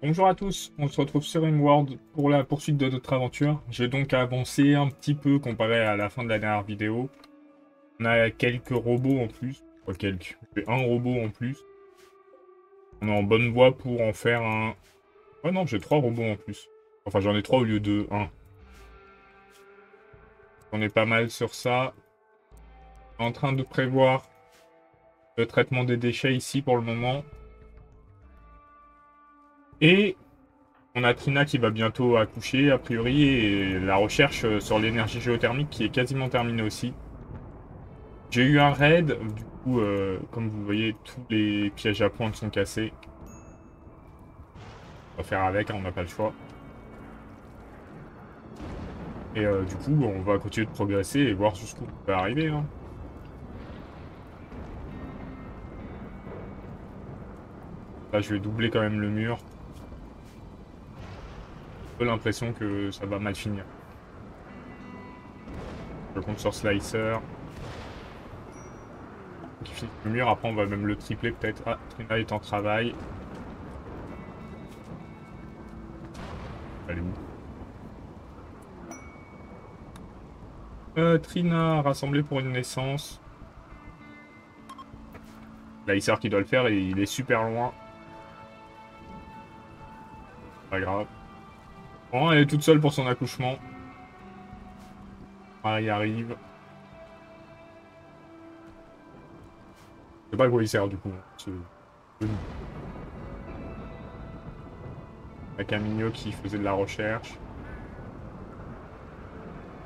Bonjour à tous, on se retrouve sur Rimworld pour la poursuite de notre aventure. J'ai donc avancé un petit peu comparé à la fin de la dernière vidéo. On a quelques robots en plus, pas quelques, j'ai un robot en plus. On est en bonne voie pour en faire un... Ouais non, j'ai 3 robots en plus. Enfin j'en ai 3 au lieu de un. On est pas mal sur ça. En train de prévoir le traitement des déchets ici pour le moment. Et on a Trina qui va bientôt accoucher a priori et la recherche sur l'énergie géothermique qui est quasiment terminée aussi. J'ai eu un raid, du coup, comme vous voyez, tous les pièges à pointe sont cassés. On va faire avec, hein, on n'a pas le choix. Et du coup, on va continuer de progresser et voir jusqu'où on peut arriver. Hein. Là, je vais doubler quand même le mur. J'ai un peu l'impression que ça va mal finir. Je compte sur Slicer. Qui finit le mur, après on va même le tripler peut-être. Ah, Trina est en travail. Elle est où? Trina, rassemblée pour une naissance. Slicer qui doit le faire et il est super loin. Pas grave. Bon, elle est toute seule pour son accouchement. Ah, il arrive. Je sais pas à quoi il sert du coup. La Camino qui faisait de la recherche.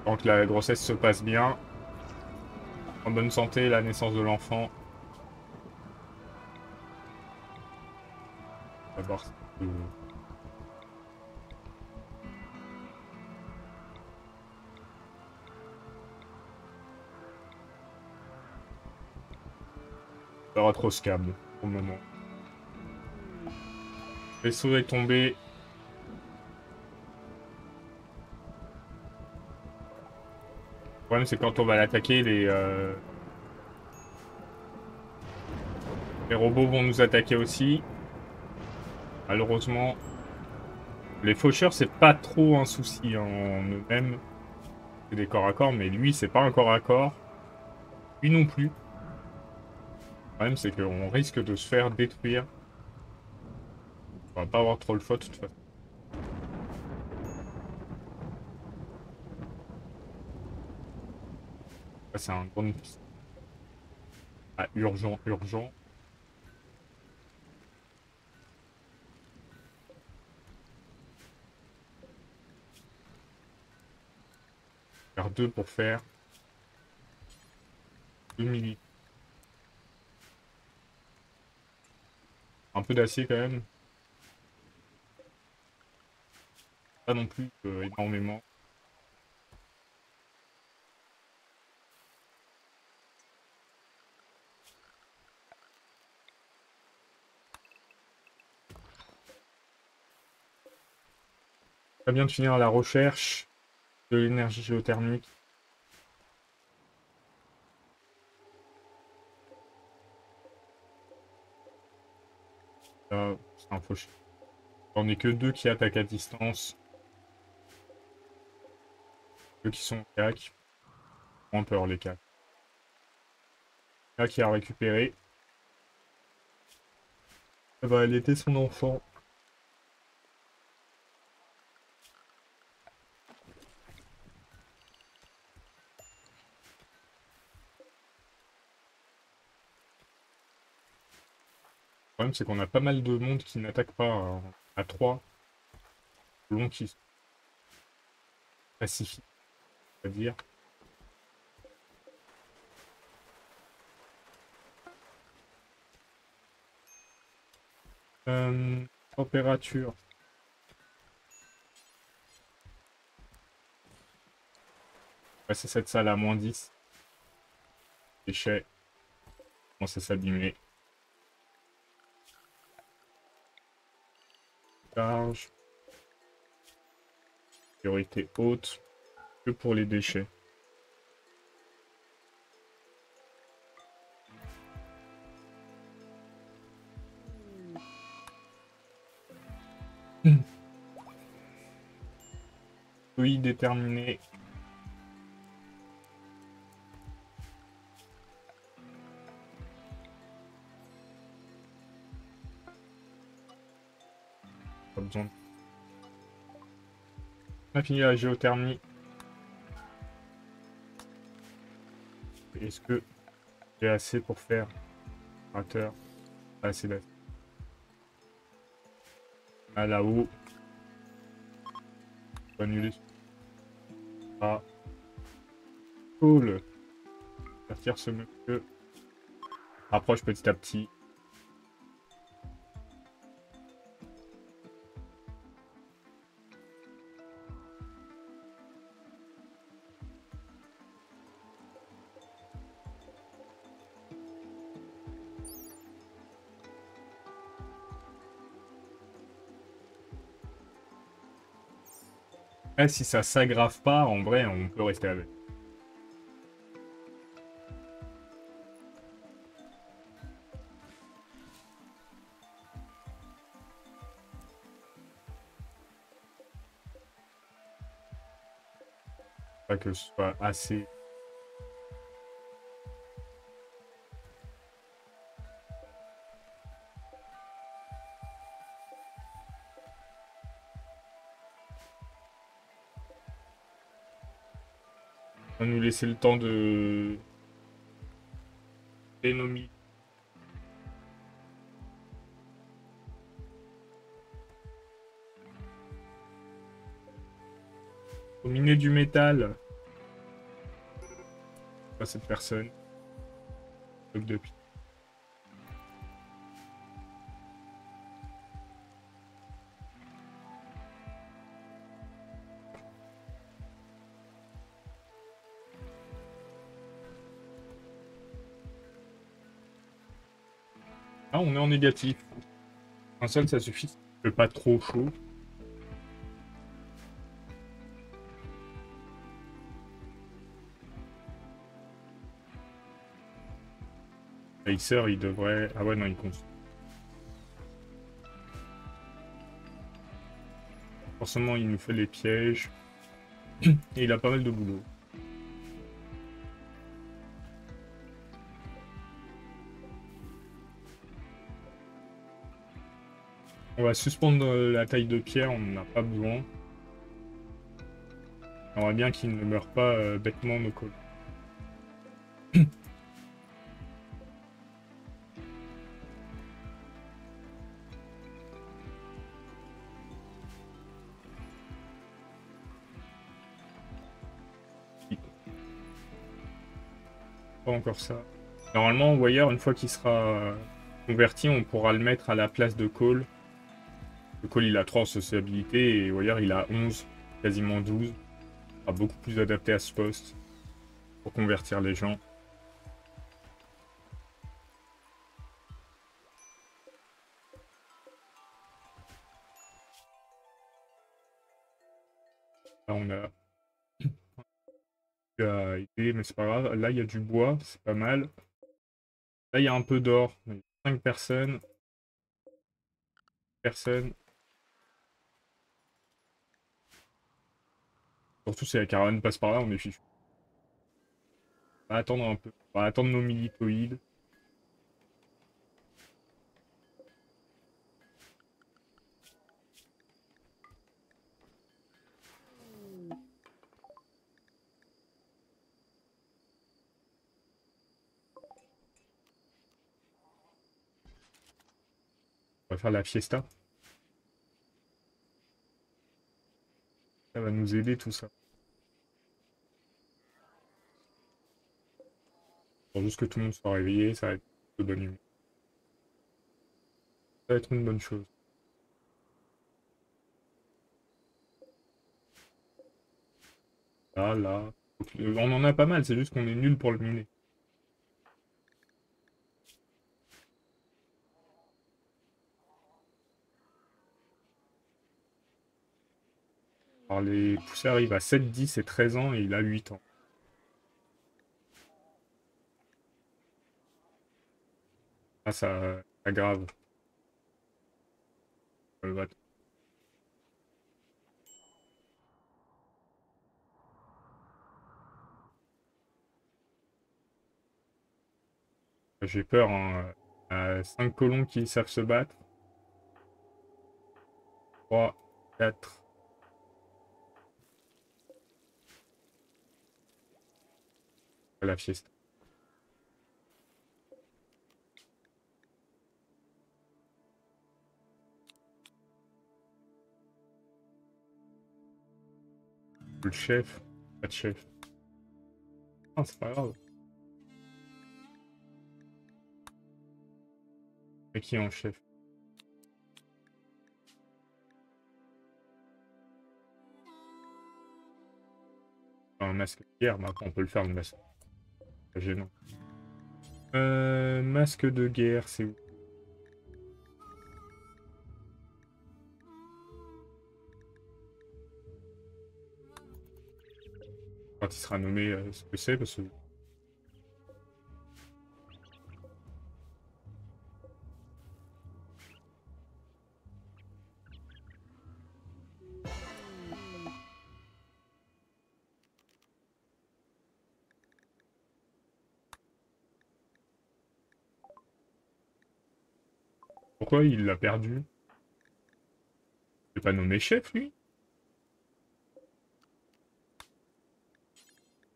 Tant que la grossesse se passe bien. En bonne santé, la naissance de l'enfant. D'abord, ça va trop scam pour le moment. Le vaisseau est tombé. Le problème, c'est quand on va l'attaquer, les robots vont nous attaquer aussi. Malheureusement, les faucheurs, c'est pas trop un souci en eux-mêmes. C'est des corps à corps, mais lui, c'est pas un corps à corps. Lui non plus. Le problème, c'est qu'on risque de se faire détruire. On va pas avoir trop le choix de toute façon. Ça, c'est un grand... Ah, urgent, urgent. Faire 2 pour faire 2 milli. Un peu d'acier quand même. Pas non plus énormément. Très bien de finir la recherche de l'énergie géothermique. C'est un fauché. J'en ai que 2 qui attaquent à distance. 2 qui sont CAC. Ont peur les CAC. Là qui a récupéré. Elle va allaiter son enfant. Le problème, c'est qu'on a pas mal de monde qui n'attaque pas à 3. Long qui se pacifie, c'est-à-dire. Euh, Température. Passer cette salle à -10. Déchets. Commence à s'abîmer. Charge. Priorité haute. Que pour les déchets. Oui, déterminé. Pas besoin. On a fini la géothermie. Est-ce que j'ai assez pour faire opérateur? Pas assez d'acier. Ah, là-haut. On va annuler. Ah. Cool. Partir ce monsieur. Approche petit à petit. Eh, si ça s'aggrave pas, en vrai, on peut rester avec. Pas que ce soit assez. On va nous laisser le temps de dénommer. Faut miner du métal. Pas cette personne. Bloc de pierre. Ah, on est en négatif. Un seul, ça suffit. Il fait pas trop chaud. Racer, il devrait. Ah ouais, non, il compte. Forcément, il nous fait les pièges. Et il a pas mal de boulot. On va suspendre la taille de pierre, on n'en a pas besoin. On aimerait bien qu'il ne meure pas bêtement nos colons. Pas encore ça. Normalement, Wire, une fois qu'il sera converti, on pourra le mettre à la place de Cole. Le Cole, il a 3 en sociabilité et Wire, il a 11, quasiment 12. Il sera beaucoup plus adapté à ce poste pour convertir les gens. Là, on a aidé, mais c'est pas grave. Là, il y a du bois, c'est pas mal. Là, il y a un peu d'or. 5 personnes. Personne. Surtout si la caravane passe par là, on est fichu. On va attendre un peu. On va attendre nos militoïdes. On va faire la fiesta. Ça va nous aider tout ça. Pour juste que tout le monde soit réveillé, ça va être de bonne humeur. Ça va être une bonne chose. Là, là. On en a pas mal, c'est juste qu'on est nul pour le miner. Alors les poussées arrivent à 7, 10 et 13 ans et il a 8 ans. Ah, ça aggrave. J'ai peur, hein. 5 colons qui savent se battre. 3, 4. La fiesta. Le chef. Pas de chef. Ah, c'est pas grave. Et qui est en chef? Un masque de guerre, maintenant on peut le faire, le masque. Pas gênant. Masque de guerre, c'est où? Quand il sera nommé, ce que c'est, parce que... Pourquoi il l'a perdu? Il est pas nommé chef, lui?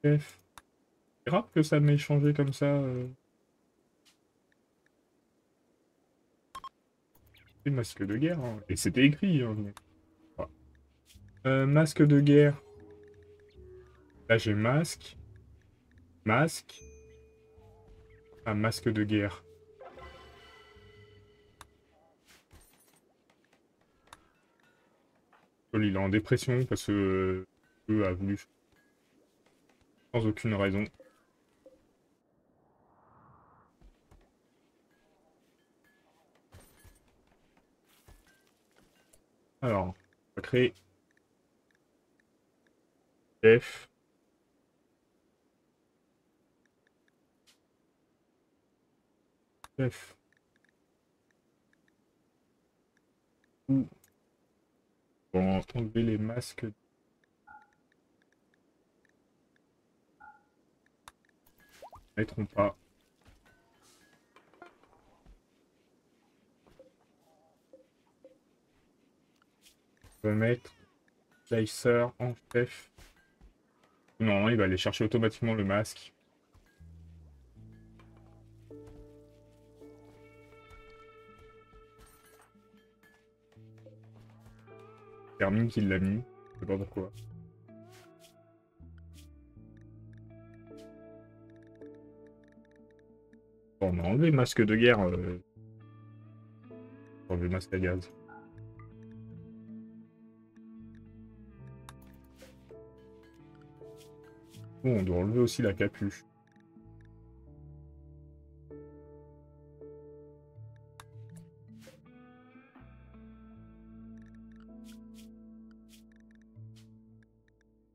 Chef. C'est grave que ça m'ait changé comme ça. C'est masque de guerre, hein. Et c'était écrit, hein. Voilà. Masque de guerre. Là, j'ai masque. Masque. Un masque de guerre. Il est en dépression parce que eux a voulu sans aucune raison. Alors, on va créer F. F. Ou on va enlever les masques. Ils mettront pas. On va mettre Slicer en chef. Non, il va aller chercher automatiquement le masque. Termine qu'il l'a mis. Je sais pas pourquoi. Bon, on a enlevé le masque de guerre. On a enlevé le masque à gaz. Bon, on doit enlever aussi la capuche.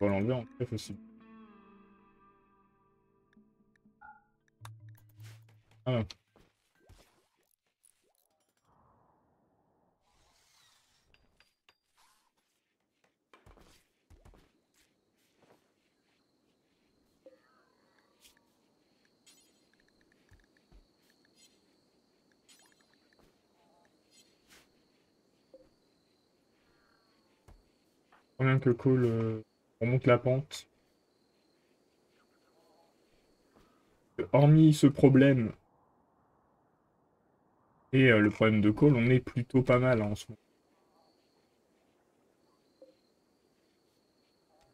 On va l'enlever en chef aussi. Ah. Combien que Cole remonte la pente. Hormis ce problème et le problème de Cole, on est plutôt pas mal hein, en ce moment.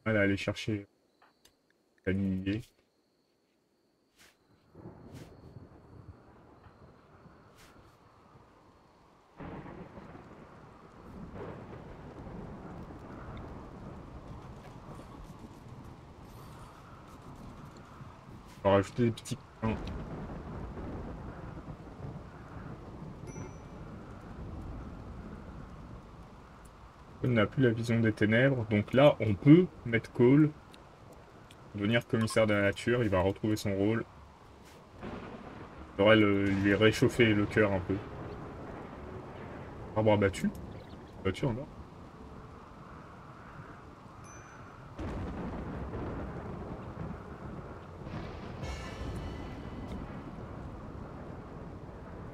On va aller chercher l'animé. On va rajouter des petits points. Cole n'a plus la vision des ténèbres, donc là on peut mettre Cole, devenir commissaire de la nature, il va retrouver son rôle. Il devrait lui réchauffer le cœur un peu. Arbre abattu. Abattu en or.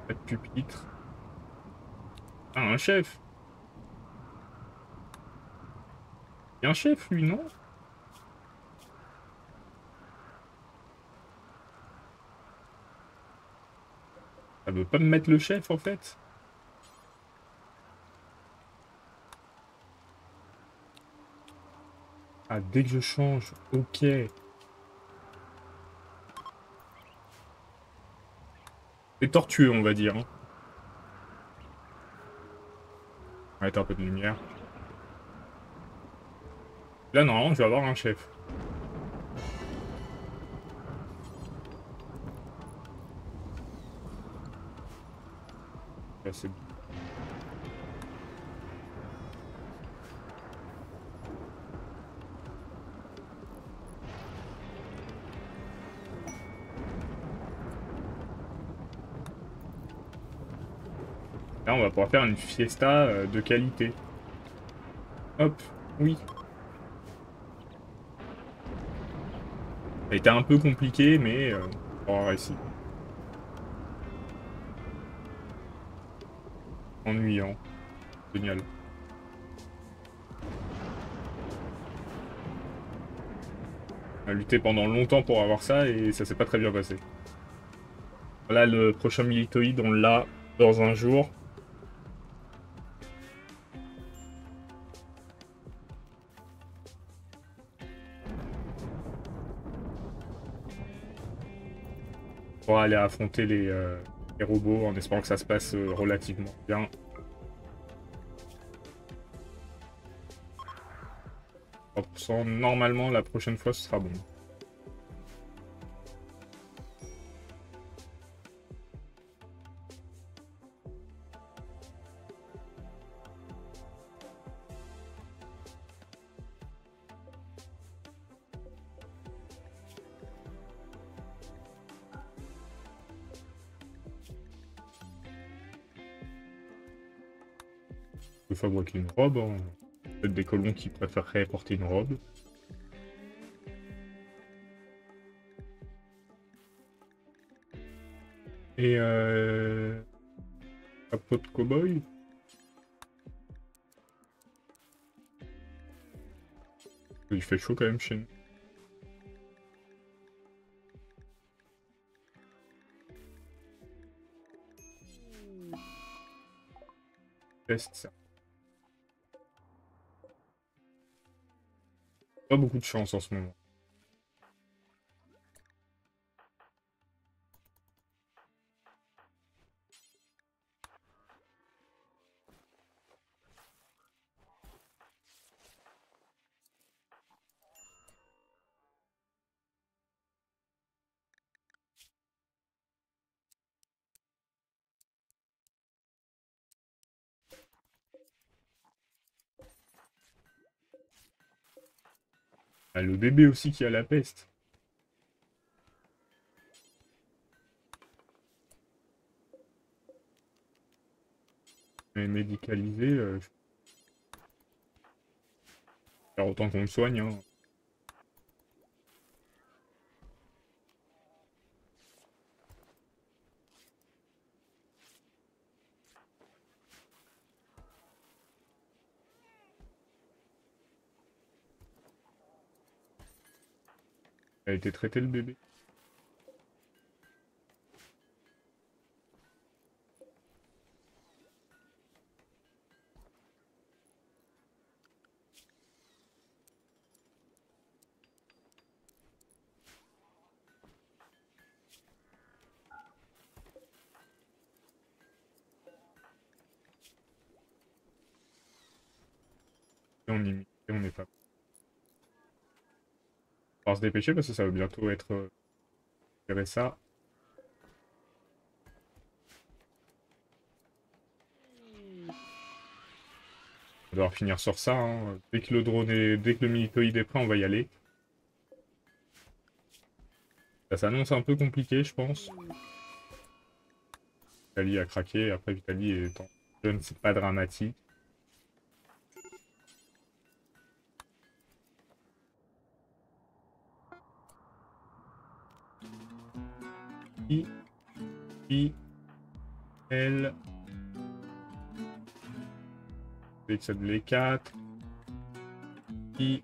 Pas de pupitre. Ah, un chef. Il y a un chef, lui, non? Ça veut pas me mettre le chef, en fait. Ah, dès que je change. Ok. C'est tortueux, on va dire. Hein. On va mettre un peu de lumière. Là, normalement, je vais avoir un chef. Là, c'est bon. Là, on va pouvoir faire une fiesta de qualité. Hop, oui. Ça a été un peu compliqué, mais on aura réussi. Ennuyant. Génial. On a lutté pendant longtemps pour avoir ça et ça s'est pas très bien passé. Là, le prochain militoïde, on l'a dans un jour. On pourra aller affronter les robots en espérant que ça se passe relativement bien. 3%. Normalement, la prochaine fois, ce sera bon. On peut fabriquer une robe. Hein. Peut-être des colons qui préféreraient porter une robe. Et capot de cow-boy. Il fait chaud quand même chez nous. Test ça. Pas beaucoup de chance en ce moment. Ah, le bébé aussi qui a la peste. Mais médicalisé, je vais faire autant qu'on le soigne. Hein. Il a été traité le bébé. Et on n'est pas. On va se dépêcher parce que ça va bientôt être gérer ça. On va devoir finir sur ça. Hein. Dès que le drone est, dès que le militoïde est prêt, on va y aller. Ça s'annonce un peu compliqué, je pense. Vitaly a craqué. Après, Vitaly étant jeune, c'est pas dramatique. I, I, L. Sélectionne les 4. I.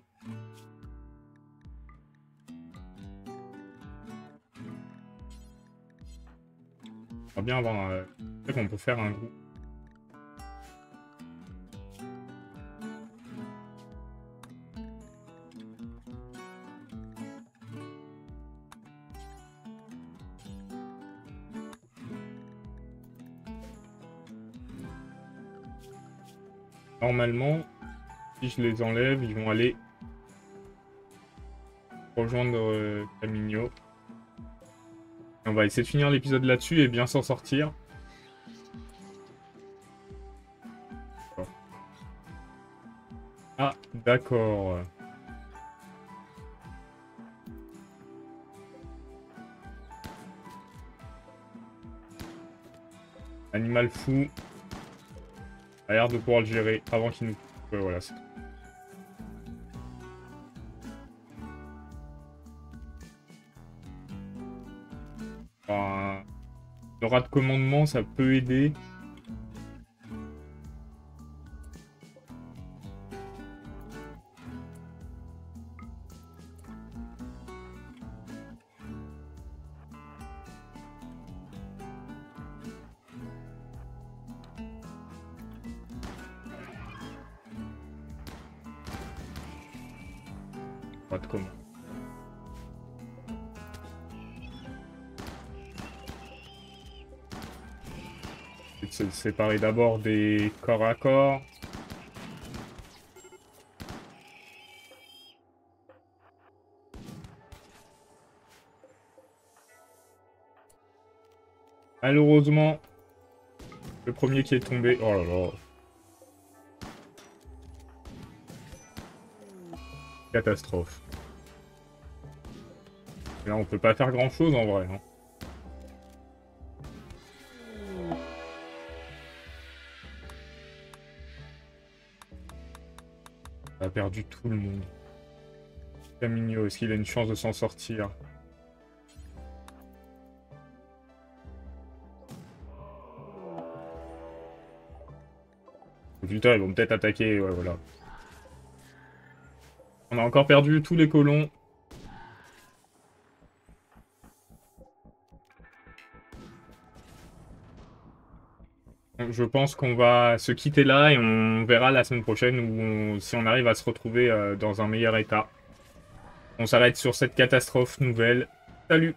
On va bien avoir peut-être qu'on peut faire un groupe. Normalement, si je les enlève, ils vont aller rejoindre Camino. On va essayer de finir l'épisode là-dessus et bien s'en sortir. Ah, d'accord. Animal fou. A l'air de pouvoir le gérer avant qu'il nous... Ouais, voilà, c'est tout. Enfin, le rat de commandement, ça peut aider. Rat de commandement. Se séparer d'abord des corps à corps. Malheureusement, le premier qui est tombé... Oh là là. Catastrophe. Et là, on peut pas faire grand-chose en vrai. Hein. On a perdu tout le monde. Camino, est-ce qu'il a une chance de s'en sortir? Putain, ils vont peut-être attaquer, ouais, voilà. On a encore perdu tous les colons. Je pense qu'on va se quitter là et on verra la semaine prochaine où si on arrive à se retrouver dans un meilleur état. On s'arrête sur cette catastrophe nouvelle. Salut!